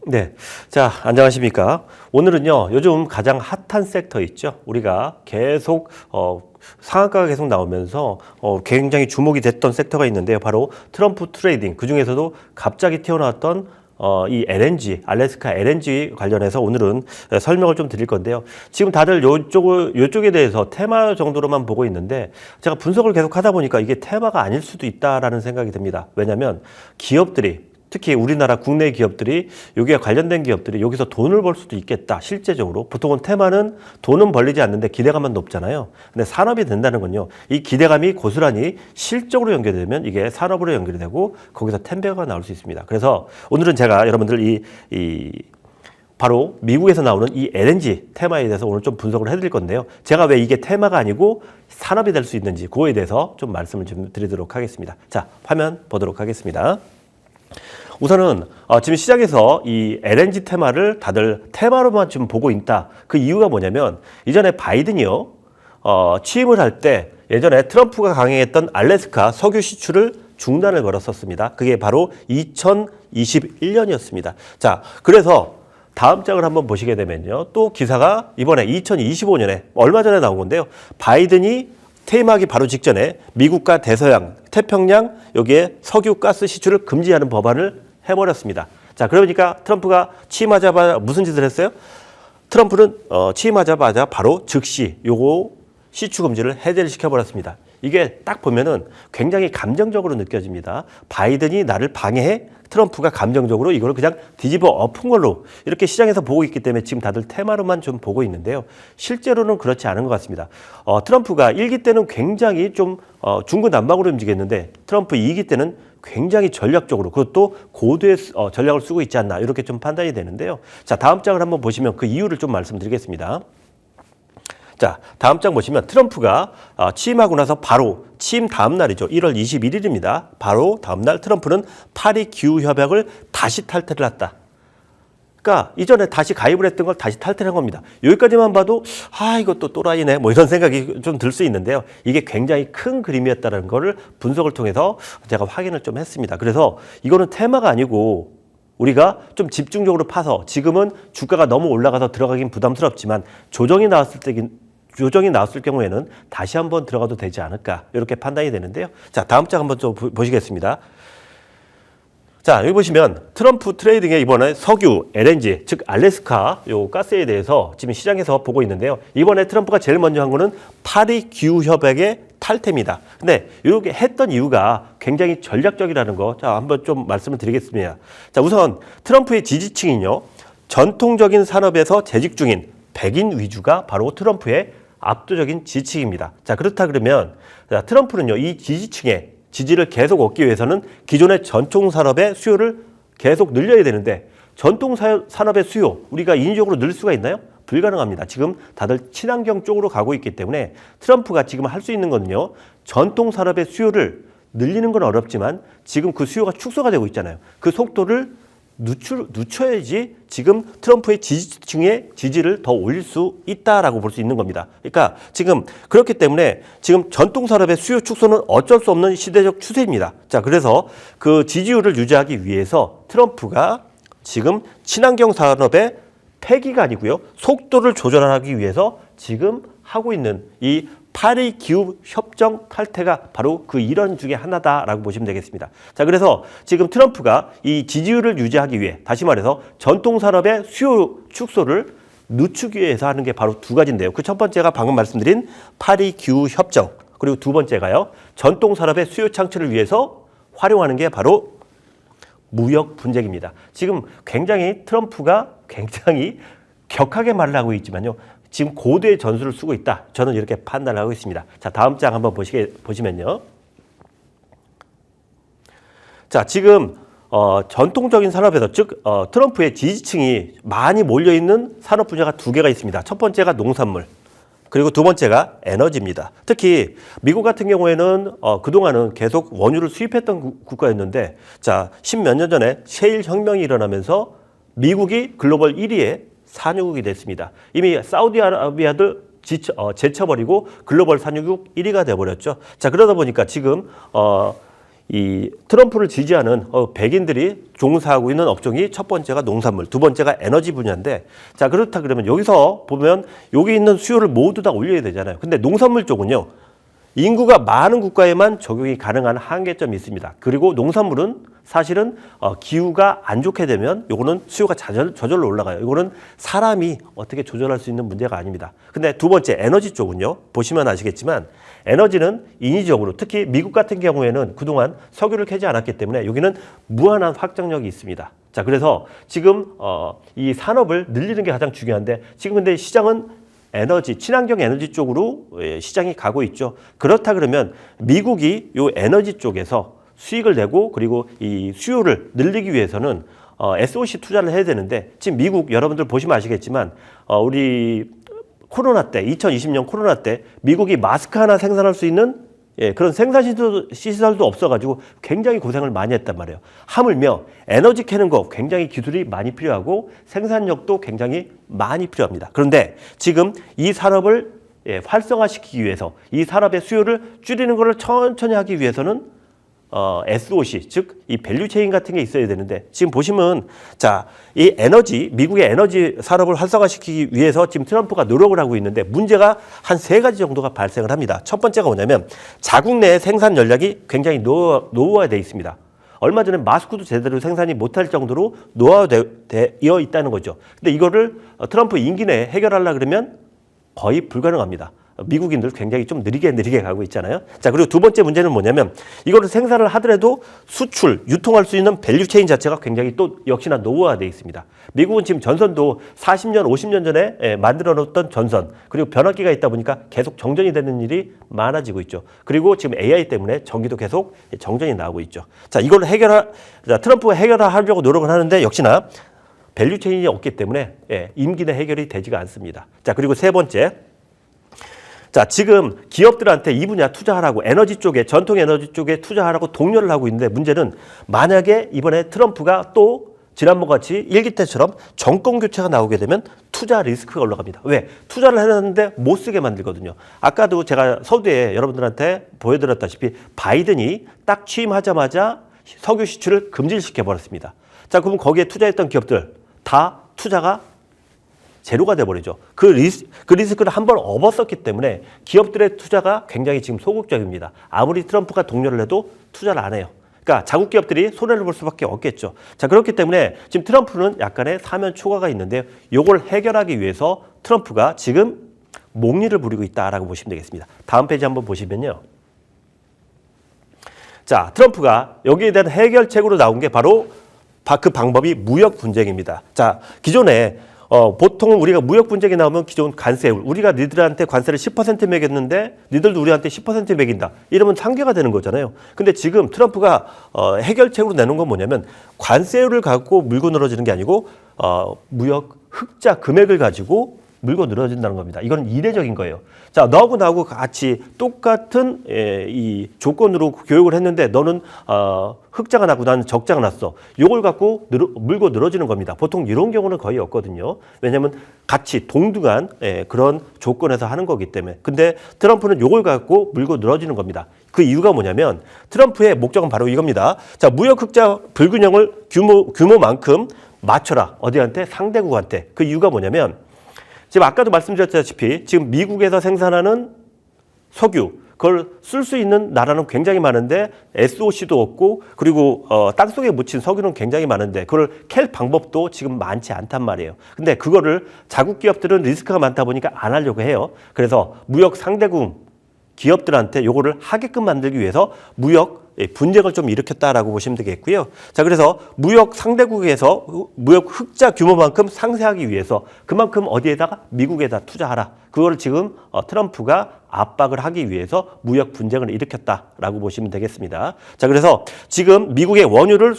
네. 자, 안녕하십니까. 오늘은요, 요즘 가장 핫한 섹터 있죠. 우리가 계속, 상한가가 계속 나오면서, 굉장히 주목이 됐던 섹터가 있는데요. 바로 트럼프 트레이딩. 그 중에서도 갑자기 튀어나왔던 이 LNG, 알래스카 LNG 관련해서 오늘은 설명을 좀 드릴 건데요. 지금 다들 요쪽에 대해서 테마 정도로만 보고 있는데 제가 분석을 계속 하다 보니까 이게 테마가 아닐 수도 있다라는 생각이 듭니다. 왜냐하면 기업들이 특히 우리나라 국내 기업들이 여기에 관련된 기업들이 여기서 돈을 벌 수도 있겠다. 실제적으로 보통은 테마는 돈은 벌리지 않는데 기대감만 높잖아요. 근데 산업이 된다는 건요. 이 기대감이 고스란히 실적으로 연결되면 이게 산업으로 연결이 되고 거기서 텐배가 나올 수 있습니다. 그래서 오늘은 제가 여러분들 바로 미국에서 나오는 이 LNG 테마에 대해서 오늘 좀 분석을 해드릴 건데요. 제가 왜 이게 테마가 아니고 산업이 될 수 있는지 그거에 대해서 좀 말씀을 좀 드리도록 하겠습니다. 자, 화면 보도록 하겠습니다. 우선은 지금 시장에서 이 LNG 테마를 다들 테마로만 지금 보고 있다. 그 이유가 뭐냐면 이전에 바이든이요 취임을 할 때 예전에 트럼프가 강행했던 알래스카 석유 시출을 중단을 걸었었습니다. 그게 바로 2021년이었습니다. 자, 그래서 다음 장을 한번 보시게 되면요. 또 기사가 이번에 2025년에 얼마 전에 나온 건데요. 바이든이 퇴임하기 바로 직전에 미국과 대서양, 태평양 여기에 석유 가스 시출을 금지하는 법안을 해버렸습니다. 자, 그러니까 트럼프가 취임하자마자 무슨 짓을 했어요? 트럼프는 취임하자마자 바로 즉시 요거 시추 금지를 해제를 시켜버렸습니다. 이게 딱 보면은 굉장히 감정적으로 느껴집니다. 바이든이 나를 방해해? 트럼프가 감정적으로 이걸 그냥 뒤집어 엎은 걸로 이렇게 시장에서 보고 있기 때문에 지금 다들 테마로만 좀 보고 있는데요. 실제로는 그렇지 않은 것 같습니다. 트럼프가 1기 때는 굉장히 좀 중구난방으로 움직였는데 트럼프 2기 때는 굉장히 전략적으로 그것도 고도의 전략을 쓰고 있지 않나 이렇게 좀 판단이 되는데요. 자, 다음 장을 한번 보시면 그 이유를 좀 말씀드리겠습니다. 자, 다음 장 보시면 트럼프가 취임하고 나서 바로 취임 다음 날이죠. 1월 21일입니다. 바로 다음 날 트럼프는 파리 기후협약을 다시 탈퇴를 했다. 그러니까 이전에 다시 가입을 했던 걸 다시 탈퇴한 겁니다. 여기까지만 봐도 이것도 또라이네 뭐 이런 생각이 좀 들 수 있는데요. 이게 굉장히 큰 그림이었다는 거를 분석을 통해서 제가 확인을 좀 했습니다. 그래서 이거는 테마가 아니고 우리가 좀 집중적으로 파서 지금은 주가가 너무 올라가서 들어가긴 부담스럽지만 조정이 나왔을 경우에는 다시 한번 들어가도 되지 않을까 이렇게 판단이 되는데요. 자, 다음 장 한번 좀 보시겠습니다. 자, 여기 보시면 트럼프 트레이딩의 이번에 석유, LNG, 즉 알래스카 요 가스에 대해서 지금 시장에서 보고 있는데요. 이번에 트럼프가 제일 먼저 한 거는 파리 기후협약의 탈퇴입니다. 근데 이렇게 했던 이유가 굉장히 전략적이라는 거, 자, 한번 좀 말씀을 드리겠습니다. 자, 우선 트럼프의 지지층은요, 전통적인 산업에서 재직 중인 백인 위주가 바로 트럼프의 압도적인 지지층입니다. 자, 그렇다 그러면 트럼프는요, 이 지지층의 지지를 계속 얻기 위해서는 기존의 전통 산업의 수요를 계속 늘려야 되는데 전통 산업의 수요 우리가 인위적으로 늘 수가 있나요? 불가능합니다. 지금 다들 친환경 쪽으로 가고 있기 때문에 트럼프가 지금 할 수 있는 거는요. 전통 산업의 수요를 늘리는 건 어렵지만 지금 그 수요가 축소가 되고 있잖아요. 그 속도를 늦춰야지 지금 트럼프의 지지층의 지지를 더 올릴 수 있다라고 볼 수 있는 겁니다. 그러니까 지금 그렇기 때문에 지금 전통 산업의 수요 축소는 어쩔 수 없는 시대적 추세입니다. 자, 그래서 그 지지율을 유지하기 위해서 트럼프가 지금 친환경 산업의 폐기가 아니고요. 속도를 조절하기 위해서 지금 하고 있는 이 파리 기후 협정 탈퇴가 바로 그 일환 중에 하나다라고 보시면 되겠습니다. 자, 그래서 지금 트럼프가 이 지지율을 유지하기 위해 다시 말해서 전통 산업의 수요 축소를 늦추기 위해서 하는 게 바로 두 가지인데요. 그 첫 번째가 방금 말씀드린 파리 기후 협정, 그리고 두 번째가요. 전통 산업의 수요 창출을 위해서 활용하는 게 바로 무역 분쟁입니다. 지금 굉장히 트럼프가 굉장히 격하게 말을 하고 있지만요. 지금 고도의 전술을 쓰고 있다. 저는 이렇게 판단을 하고 있습니다. 자, 다음 장 한번 보시면요. 자, 지금 전통적인 산업에서 즉 트럼프의 지지층이 많이 몰려있는 산업 분야가 두 개가 있습니다. 첫 번째가 농산물, 그리고 두 번째가 에너지입니다. 특히 미국 같은 경우에는 그동안은 계속 원유를 수입했던 국가였는데 자, 10몇 년 전에 셰일 혁명이 일어나면서 미국이 글로벌 1위의 산유국이 됐습니다. 이미 사우디아라비아도 제쳐버리고 글로벌 산유국 1위가 돼버렸죠. 자, 그러다 보니까 지금 이 트럼프를 지지하는 백인들이 종사하고 있는 업종이 첫 번째가 농산물, 두 번째가 에너지 분야인데, 자, 그렇다 그러면 여기서 보면 여기 있는 수요를 모두 다 올려야 되잖아요. 근데 농산물 쪽은요, 인구가 많은 국가에만 적용이 가능한 한계점이 있습니다. 그리고 농산물은 사실은 기후가 안 좋게 되면 요거는 수요가 저절로 올라가요. 이거는 사람이 어떻게 조절할 수 있는 문제가 아닙니다. 근데 두 번째 에너지 쪽은요, 보시면 아시겠지만 에너지는 인위적으로, 특히 미국 같은 경우에는 그동안 석유를 캐지 않았기 때문에 여기는 무한한 확장력이 있습니다. 자, 그래서 지금 이 산업을 늘리는 게 가장 중요한데, 지금 근데 시장은 에너지, 친환경 에너지 쪽으로 시장이 가고 있죠. 그렇다 그러면 미국이 요 에너지 쪽에서 수익을 내고 그리고 이 수요를 늘리기 위해서는 SOC 투자를 해야 되는데, 지금 미국 여러분들 보시면 아시겠지만 우리 코로나 때, 2020년 코로나 때 미국이 마스크 하나 생산할 수 있는 그런 생산 시설도 없어가지고 굉장히 고생을 많이 했단 말이에요. 하물며 에너지 캐는 거 굉장히 기술이 많이 필요하고 생산력도 굉장히 많이 필요합니다. 그런데 지금 이 산업을 활성화시키기 위해서, 이 산업의 수요를 줄이는 것을 천천히 하기 위해서는 SOC, 즉 이 밸류체인 같은 게 있어야 되는데, 지금 보시면 자, 이 에너지, 미국의 에너지 산업을 활성화시키기 위해서 지금 트럼프가 노력을 하고 있는데, 문제가 한 세 가지 정도가 발생을 합니다. 첫 번째가 뭐냐면 자국 내 생산 전략이 굉장히 노후화되어 있습니다. 얼마 전에 마스크도 제대로 생산이 못할 정도로 노후화되어 있다는 거죠. 근데 이거를 트럼프 임기 내에 해결하려고 그러면 거의 불가능합니다. 미국인들 굉장히 좀 느리게 가고 있잖아요. 자, 그리고 두 번째 문제는 뭐냐면 이거를 생산을 하더라도 수출, 유통할 수 있는 밸류체인 자체가 굉장히 또 역시나 노후화되어 있습니다. 미국은 지금 전선도 40년, 50년 전에 만들어 놓았던 전선, 그리고 변압기가 있다 보니까 계속 정전이 되는 일이 많아지고 있죠. 그리고 지금 AI 때문에 전기도 계속 정전이 나오고 있죠. 자, 이걸 트럼프가 해결하려고 노력을 하는데 역시나 밸류체인이 없기 때문에 임기 내 해결이 되지가 않습니다. 자, 그리고 세 번째, 자, 지금 기업들한테 이 분야 투자하라고, 에너지 쪽에, 전통 에너지 쪽에 투자하라고 독려를 하고 있는데, 문제는 만약에 이번에 트럼프가 또 지난번 같이 일기 때처럼 정권 교체가 나오게 되면 투자 리스크가 올라갑니다. 왜? 투자를 해놨는데 못 쓰게 만들거든요. 아까도 제가 서두에 여러분들한테 보여드렸다시피 바이든이 딱 취임하자마자 석유 시출을 금지를 시켜버렸습니다. 자, 그럼 거기에 투자했던 기업들 다 투자가 제로가 돼버리죠. 그 리스크를 한번 업었었기 때문에 기업들의 투자가 굉장히 지금 소극적입니다. 아무리 트럼프가 독려를 해도 투자를 안 해요. 그러니까 자국 기업들이 손해를 볼 수밖에 없겠죠. 자, 그렇기 때문에 지금 트럼프는 약간의 사면 초과가 있는데요. 이걸 해결하기 위해서 트럼프가 지금 목리를 부리고 있다라고 보시면 되겠습니다. 다음 페이지 한번 보시면요. 자, 트럼프가 여기에 대한 해결책으로 나온 게 바로 그 방법이 무역 분쟁입니다. 자, 기존에 보통 우리가 무역 분쟁이 나오면 기존 관세, 우리가 니들한테 관세를 10% 매겼는데 니들도 우리한테 10% 매긴다. 이러면 상계가 되는 거잖아요. 근데 지금 트럼프가 해결책으로 내놓은 건 뭐냐면 관세율을 갖고 물고 늘어지는 게 아니고 무역 흑자 금액을 가지고 물고 늘어진다는 겁니다. 이건 이례적인 거예요. 자, 너하고 나하고 같이 똑같은 이 조건으로 교육을 했는데 너는 흑자가 나고 나는 적자가 났어. 이걸 갖고 물고 늘어지는 겁니다. 보통 이런 경우는 거의 없거든요. 왜냐하면 같이 동등한 그런 조건에서 하는 거기 때문에. 근데 트럼프는 이걸 갖고 물고 늘어지는 겁니다. 그 이유가 뭐냐면 트럼프의 목적은 바로 이겁니다. 자, 무역 흑자 불균형을 규모만큼 맞춰라. 어디한테? 상대국한테. 그 이유가 뭐냐면 지금 아까도 말씀드렸다시피 지금 미국에서 생산하는 석유, 그걸 쓸 수 있는 나라는 굉장히 많은데 SOC도 없고, 그리고 땅속에 묻힌 석유는 굉장히 많은데 그걸 캘 방법도 지금 많지 않단 말이에요. 근데 그거를 자국 기업들은 리스크가 많다 보니까 안 하려고 해요. 그래서 무역 상대국 기업들한테 요거를 하게끔 만들기 위해서 무역 분쟁을 좀 일으켰다라고 보시면 되겠고요. 자, 그래서 무역 상대국에서 무역 흑자 규모만큼 상쇄하기 위해서 그만큼 어디에다가 미국에다 투자하라. 그걸 지금 트럼프가 압박을 하기 위해서 무역 분쟁을 일으켰다라고 보시면 되겠습니다. 자, 그래서 지금 미국의 원유를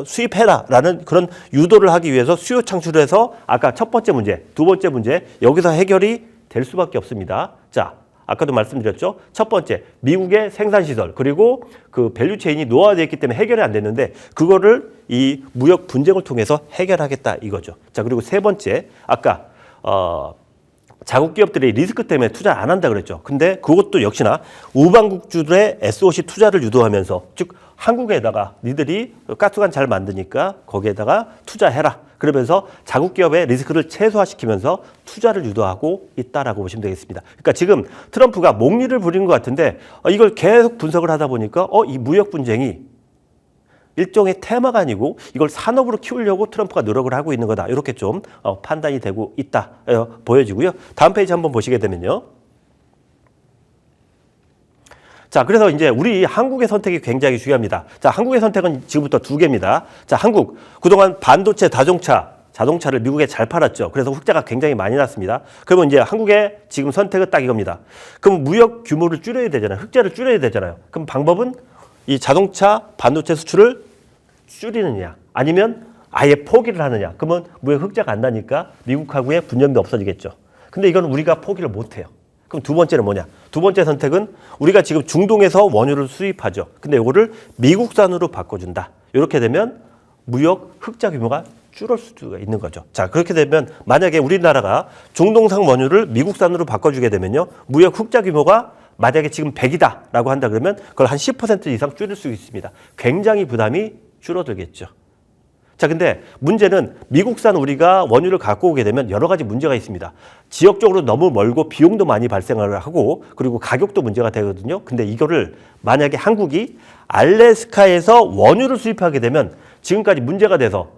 수입해라라는 그런 유도를 하기 위해서 수요 창출을 해서 아까 첫 번째 문제, 두 번째 문제 여기서 해결이 될 수밖에 없습니다. 자, 아까도 말씀드렸죠. 첫 번째, 미국의 생산시설, 그리고 그 밸류체인이 노화되어 있기 때문에 해결이 안 됐는데 그거를 이 무역 분쟁을 통해서 해결하겠다 이거죠. 자, 그리고 세 번째, 아까 자국 기업들이 리스크 때문에 투자 안 한다 그랬죠. 근데 그것도 역시나 우방국주들의 SOC 투자를 유도하면서, 즉 한국에다가 니들이 가스관 잘 만드니까 거기에다가 투자해라. 그러면서 자국 기업의 리스크를 최소화시키면서 투자를 유도하고 있다라고 보시면 되겠습니다. 그러니까 지금 트럼프가 목리를 부린 것 같은데 이걸 계속 분석을 하다 보니까 이 무역 분쟁이 일종의 테마가 아니고 이걸 산업으로 키우려고 트럼프가 노력을 하고 있는 거다. 이렇게 좀 판단이 되고 있다 보여지고요. 다음 페이지 한번 보시게 되면요. 자, 그래서 이제 우리 한국의 선택이 굉장히 중요합니다. 자, 한국의 선택은 지금부터 두 개입니다. 자, 한국 그동안 반도체, 자동차를 미국에 잘 팔았죠. 그래서 흑자가 굉장히 많이 났습니다. 그러면 이제 한국의 지금 선택은 딱 이겁니다. 그럼 무역 규모를 줄여야 되잖아요. 흑자를 줄여야 되잖아요. 그럼 방법은 이 자동차, 반도체 수출을 줄이느냐 아니면 아예 포기를 하느냐. 그러면 무역 흑자가 안 나니까 미국하고의 분쟁도 없어지겠죠. 근데 이건 우리가 포기를 못 해요. 그럼 두 번째는 뭐냐? 두 번째 선택은 우리가 지금 중동에서 원유를 수입하죠. 근데 이거를 미국산으로 바꿔준다. 이렇게 되면 무역 흑자 규모가 줄을 수가 있는 거죠. 자, 그렇게 되면 만약에 우리나라가 중동산 원유를 미국산으로 바꿔주게 되면요. 무역 흑자 규모가 만약에 지금 100이다라고 한다 그러면 그걸 한 10% 이상 줄일 수 있습니다. 굉장히 부담이 줄어들겠죠. 자, 근데 문제는 미국산 우리가 원유를 갖고 오게 되면 여러 가지 문제가 있습니다. 지역적으로 너무 멀고 비용도 많이 발생을 하고 그리고 가격도 문제가 되거든요. 근데 이거를 만약에 한국이 알래스카에서 원유를 수입하게 되면 지금까지 문제가 돼서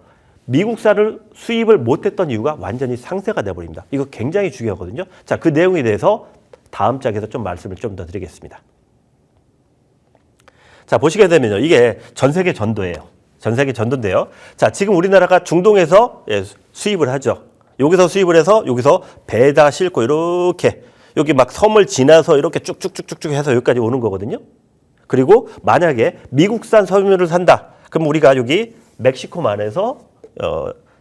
미국산을 수입을 못했던 이유가 완전히 상쇄가 돼버립니다. 이거 굉장히 중요하거든요. 자, 그 내용에 대해서 다음 장에서 좀 말씀을 좀 더 드리겠습니다. 자, 보시게 되면요. 이게 전 세계 전도예요. 전 세계 전도인데요. 자, 지금 우리나라가 중동에서 수입을 하죠. 여기서 수입을 해서 여기서 배에다 싣고 이렇게 여기 막 섬을 지나서 이렇게 쭉쭉쭉쭉 해서 여기까지 오는 거거든요. 그리고 만약에 미국산 섬유를 산다. 그럼 우리가 여기 멕시코만에서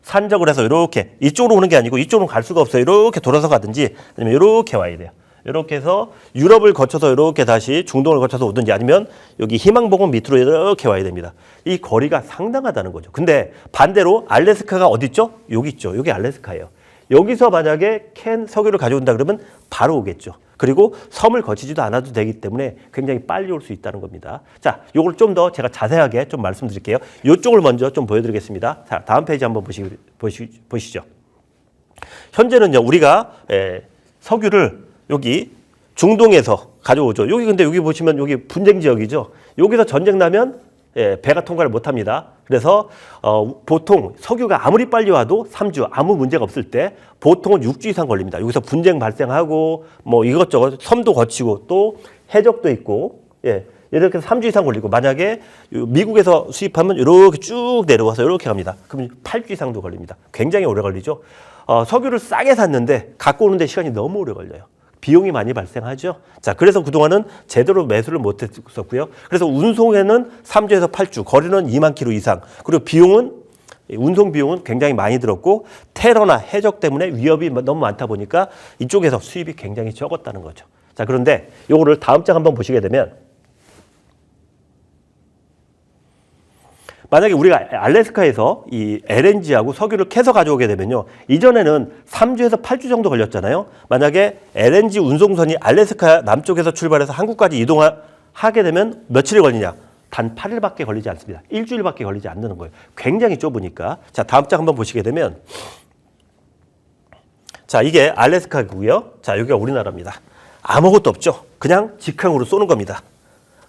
산적을 해서 이렇게 이쪽으로 오는 게 아니고 이쪽으로 갈 수가 없어요. 이렇게 돌아서 가든지 아니면 이렇게 와야 돼요. 이렇게 해서 유럽을 거쳐서 이렇게 다시 중동을 거쳐서 오든지 아니면 여기 희망봉은 밑으로 이렇게 와야 됩니다. 이 거리가 상당하다는 거죠. 근데 반대로 알래스카가 어디 있죠? 여기 있죠. 여기 알래스카예요. 여기서 만약에 캔 석유를 가져온다 그러면 바로 오겠죠. 그리고 섬을 거치지도 않아도 되기 때문에 굉장히 빨리 올 수 있다는 겁니다. 자, 요걸 좀 더 제가 자세하게 좀 말씀드릴게요. 이쪽을 먼저 좀 보여드리겠습니다. 자, 다음 페이지 한번 보시죠. 현재는요, 우리가 석유를 여기 중동에서 가져오죠. 여기 근데 여기 보시면 여기 분쟁 지역이죠. 여기서 전쟁 나면 배가 통과를 못 합니다. 그래서 보통 석유가 아무리 빨리 와도 3주 아무 문제가 없을 때 보통은 6주 이상 걸립니다. 여기서 분쟁 발생하고 뭐 이것저것 섬도 거치고 또 해적도 있고 이렇게 해서 3주 이상 걸리고 만약에 미국에서 수입하면 이렇게 쭉 내려와서 이렇게 갑니다. 그러면 8주 이상도 걸립니다. 굉장히 오래 걸리죠. 석유를 싸게 샀는데 갖고 오는데 시간이 너무 오래 걸려요. 비용이 많이 발생하죠. 자, 그래서 그동안은 제대로 매수를 못했었고요. 그래서 운송에는 3주에서 8주, 거리는 2만 킬로 이상. 그리고 운송 비용은 굉장히 많이 들었고 테러나 해적 때문에 위협이 너무 많다 보니까 이쪽에서 수입이 굉장히 적었다는 거죠. 자, 그런데 요거를 다음 장 한번 보시게 되면 만약에 우리가 알래스카에서 이 LNG하고 석유를 캐서 가져오게 되면요. 이전에는 3주에서 8주 정도 걸렸잖아요. 만약에 LNG 운송선이 알래스카 남쪽에서 출발해서 한국까지 이동하게 되면 며칠이 걸리냐? 단 8일밖에 걸리지 않습니다. 일주일밖에 걸리지 않는 거예요. 굉장히 좁으니까. 자, 다음 장 한번 보시게 되면 자, 이게 알래스카고요. 자, 여기가 우리나라입니다. 아무것도 없죠. 그냥 직항으로 쏘는 겁니다.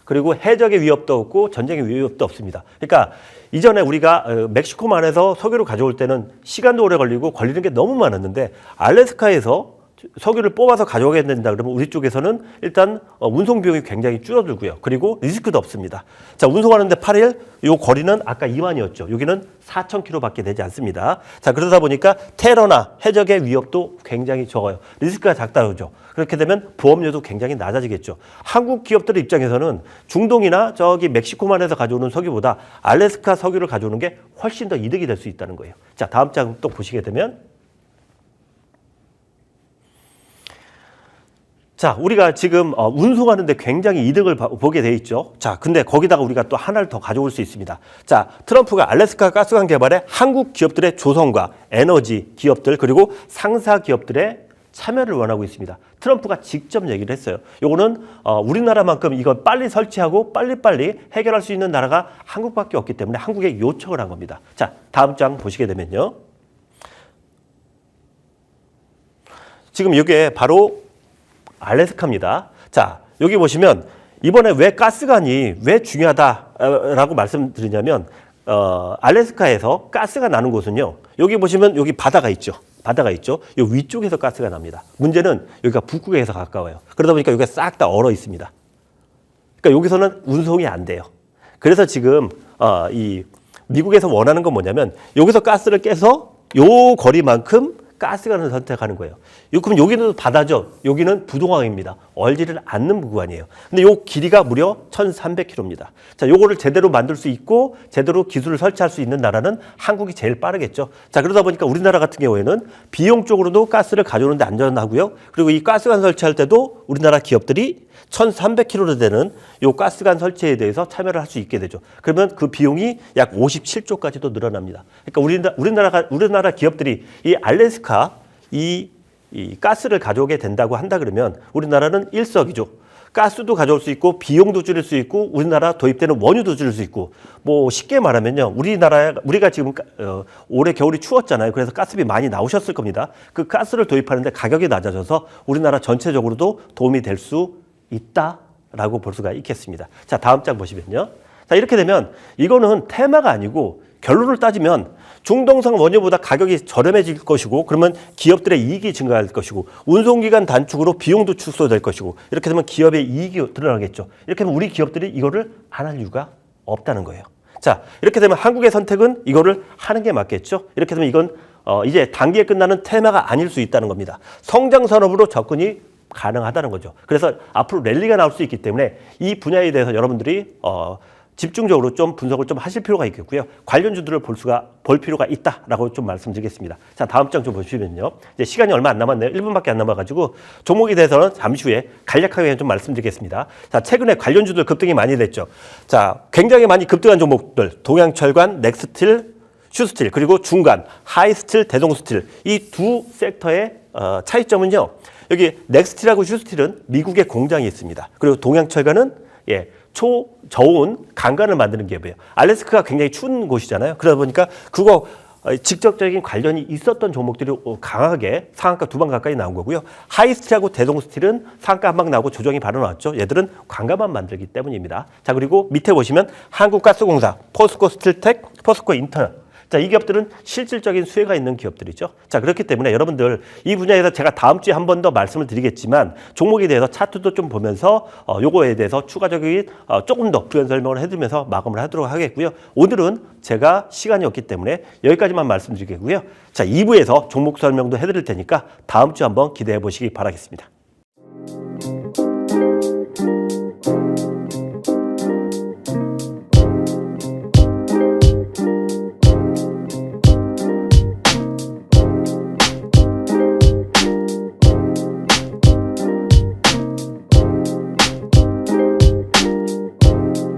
그리고 해적의 위협도 없고 전쟁의 위협도 없습니다. 그러니까 이전에 우리가 멕시코만에서 석유를 가져올 때는 시간도 오래 걸리고 걸리는 게 너무 많았는데 알래스카에서 석유를 뽑아서 가져오게 된다 그러면 우리 쪽에서는 일단 운송 비용이 굉장히 줄어들고요. 그리고 리스크도 없습니다. 자, 운송하는데 8일, 요 거리는 아까 2만이었죠. 여기는 4,000km밖에 되지 않습니다. 자, 그러다 보니까 테러나 해적의 위협도 굉장히 적어요. 리스크가 작다죠. 그렇게 되면 보험료도 굉장히 낮아지겠죠. 한국 기업들의 입장에서는 중동이나 저기 멕시코만에서 가져오는 석유보다 알래스카 석유를 가져오는 게 훨씬 더 이득이 될 수 있다는 거예요. 자, 다음 장 또 보시게 되면 자, 우리가 지금 운송하는데 굉장히 이득을 보게 돼 있죠. 자, 근데 거기다가 우리가 또 하나를 더 가져올 수 있습니다. 자, 트럼프가 알래스카 가스관 개발에 한국 기업들의 조선과 에너지 기업들 그리고 상사 기업들의 참여를 원하고 있습니다. 트럼프가 직접 얘기를 했어요. 요거는 우리나라만큼 이걸 빨리 설치하고 빨리빨리 해결할 수 있는 나라가 한국밖에 없기 때문에 한국에 요청을 한 겁니다. 자, 다음 장 보시게 되면요. 지금 이게 바로 알래스카입니다. 자, 여기 보시면 이번에 왜 가스관이 왜 중요하다라고 말씀드리냐면 알래스카에서 가스가 나는 곳은요. 여기 보시면 여기 바다가 있죠. 바다가 있죠. 이 위쪽에서 가스가 납니다. 문제는 여기가 북극에서 가까워요. 그러다 보니까 여기가 싹 다 얼어 있습니다. 그러니까 여기서는 운송이 안 돼요. 그래서 지금 이 미국에서 원하는 건 뭐냐면 여기서 가스를 깨서 요 거리만큼 가스관을 선택하는 거예요. 그럼 여기는 바다죠. 여기는 부동항입니다. 얼지를 않는 구간이에요. 근데 요 길이가 무려 1,300km입니다. 자, 요거를 제대로 만들 수 있고 제대로 기술을 설치할 수 있는 나라는 한국이 제일 빠르겠죠. 자, 그러다 보니까 우리나라 같은 경우에는 비용적으로도 가스를 가져오는데 안전하고요. 그리고 이 가스관 설치할 때도 우리나라 기업들이 1,300km 되는 요 가스관 설치에 대해서 참여를 할 수 있게 되죠. 그러면 그 비용이 약 57조까지도 늘어납니다. 그러니까 우리나라 기업들이 이 알래스카 이 가스를 가져오게 된다고 한다 그러면 우리나라는 일석이조. 가스도 가져올 수 있고 비용도 줄일 수 있고 우리나라 도입되는 원유도 줄일 수 있고 뭐 쉽게 말하면요. 우리가 지금 올해 겨울이 추웠잖아요. 그래서 가스비 많이 나오셨을 겁니다. 그 가스를 도입하는데 가격이 낮아져서 우리나라 전체적으로도 도움이 될 수 있다라고 볼 수가 있겠습니다. 자, 다음 장 보시면요. 자, 이렇게 되면 이거는 테마가 아니고 결론을 따지면 중동산 원유보다 가격이 저렴해질 것이고 그러면 기업들의 이익이 증가할 것이고 운송기간 단축으로 비용도 축소될 것이고 이렇게 되면 기업의 이익이 드러나겠죠. 이렇게 되면 우리 기업들이 이거를 안 할 이유가 없다는 거예요. 자, 이렇게 되면 한국의 선택은 이거를 하는 게 맞겠죠. 이렇게 되면 이건 이제 단기에 끝나는 테마가 아닐 수 있다는 겁니다. 성장 산업으로 접근이 가능하다는 거죠. 그래서 앞으로 랠리가 나올 수 있기 때문에 이 분야에 대해서 여러분들이 집중적으로 좀 분석을 좀 하실 필요가 있겠고요. 관련주들을 볼 필요가 있다라고 좀 말씀드리겠습니다. 자, 다음 장 좀 보시면요. 이제 시간이 얼마 안 남았네요. 1분밖에 안 남아가지고 종목에 대해서는 잠시 후에 간략하게 좀 말씀드리겠습니다. 자, 최근에 관련주들 급등이 많이 됐죠. 자, 굉장히 많이 급등한 종목들 동양철관, 넥스틸, 슈스틸 그리고 중간 하이스틸, 대동스틸 이 두 섹터의 차이점은요. 여기 넥스틸하고 슈스틸은 미국의 공장이 있습니다. 그리고 동양철관은 초저온 강간을 만드는 기업이에요. 알래스카가 굉장히 추운 곳이잖아요. 그러다 보니까 그거 직접적인 관련이 있었던 종목들이 강하게 상한가 2방 가까이 나온 거고요. 하이스틸하고 대동스틸은 상한가 한 방 나오고 조정이 바로 나왔죠. 얘들은 관가만 만들기 때문입니다. 자, 그리고 밑에 보시면 한국가스공사, 포스코 스틸텍, 포스코 인터널. 자, 이 기업들은 실질적인 수혜가 있는 기업들이죠. 자, 그렇기 때문에 여러분들 이 분야에서 제가 다음 주에 한 번 더 말씀을 드리겠지만 종목에 대해서 차트도 좀 보면서 요거에 대해서 추가적인 조금 더 부연 설명을 해드리면서 마감을 하도록 하겠고요. 오늘은 제가 시간이 없기 때문에 여기까지만 말씀드리겠고요. 자, 2부에서 종목 설명도 해드릴 테니까 다음 주에 한번 기대해 보시기 바라겠습니다.